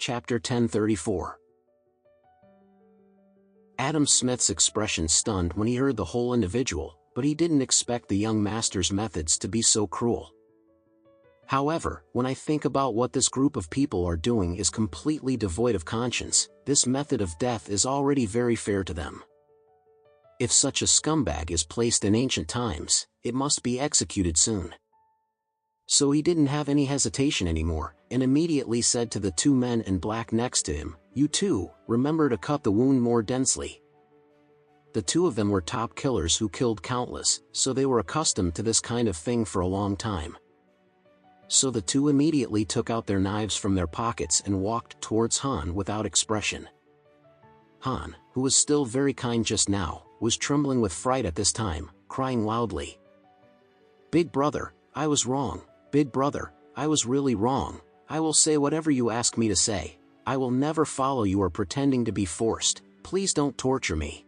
Chapter 1034. Adam Smith's expression stunned when he heard the whole individual, but he didn't expect the young master's methods to be so cruel. However, when I think about what this group of people are doing is completely devoid of conscience, this method of death is already very fair to them. If such a scumbag is placed in ancient times, it must be executed soon. So he didn't have any hesitation anymore, and immediately said to the two men in black next to him, "You two, remember to cut the wound more densely." The two of them were top killers who killed countless, so they were accustomed to this kind of thing for a long time. So the two immediately took out their knives from their pockets and walked towards Han without expression. Han, who was still very kind just now, was trembling with fright at this time, crying loudly, "Big brother, I was wrong. Big brother, I was really wrong. I will say whatever you ask me to say. I will never follow you or pretending to be forced. Please don't torture me."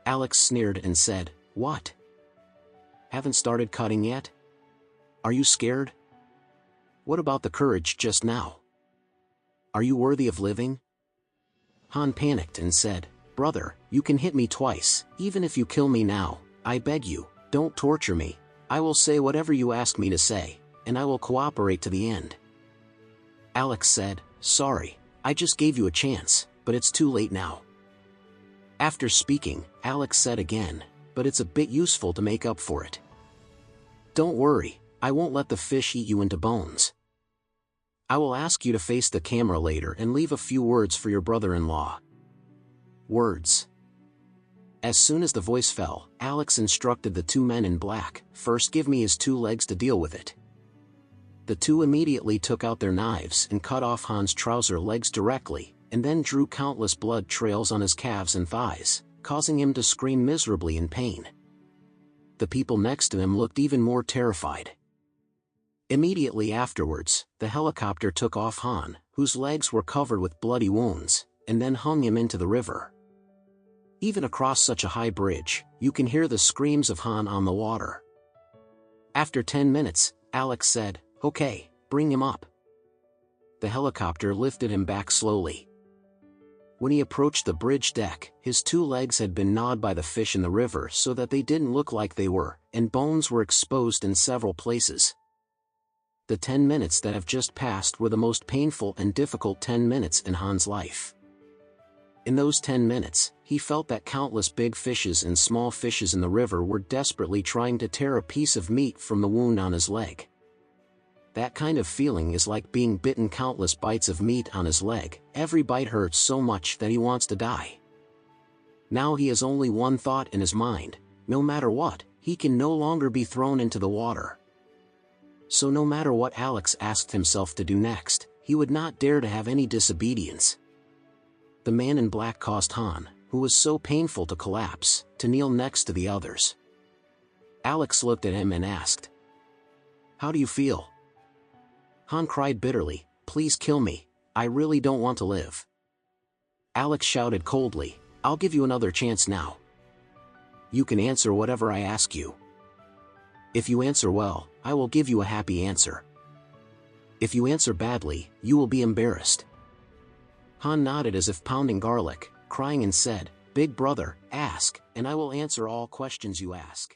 Alex sneered and said, "What? Haven't started cutting yet? Are you scared? What about the courage just now? Are you worthy of living?" Han panicked and said, "Brother, you can hit me twice, even if you kill me now. I beg you, don't torture me. I will say whatever you ask me to say, and I will cooperate to the end." Alex said, "Sorry, I just gave you a chance, but it's too late now." After speaking, Alex said again, "But it's a bit useful to make up for it. Don't worry, I won't let the fish eat you into bones. I will ask you to face the camera later and leave a few words for your brother-in-law." Words. As soon as the voice fell, Alex instructed the two men in black, "First give me his two legs to deal with it." The two immediately took out their knives and cut off Han's trouser legs directly, and then drew countless blood trails on his calves and thighs, causing him to scream miserably in pain. The people next to him looked even more terrified. Immediately afterwards, the helicopter took off Han, whose legs were covered with bloody wounds, and then hung him into the river. Even across such a high bridge, you can hear the screams of Han on the water. After 10 minutes, Alex said, "Okay, bring him up." The helicopter lifted him back slowly. When he approached the bridge deck, his two legs had been gnawed by the fish in the river so that they didn't look like they were, and bones were exposed in several places. The 10 minutes that have just passed were the most painful and difficult 10 minutes in Han's life. In those 10 minutes, he felt that countless big fishes and small fishes in the river were desperately trying to tear a piece of meat from the wound on his leg. That kind of feeling is like being bitten countless bites of meat on his leg. Every bite hurts so much that he wants to die. Now he has only one thought in his mind: no matter what, he can no longer be thrown into the water. So no matter what Alex asked himself to do next, he would not dare to have any disobedience. The man in black caused Han, who was so painful to collapse, to kneel next to the others. Alex looked at him and asked, "How do you feel?" Han cried bitterly, "Please kill me, I really don't want to live." Alex shouted coldly, "I'll give you another chance now. You can answer whatever I ask you. If you answer well, I will give you a happy answer. If you answer badly, you will be embarrassed." Han nodded as if pounding garlic, crying and said, "Big brother, ask, and I will answer all questions you ask."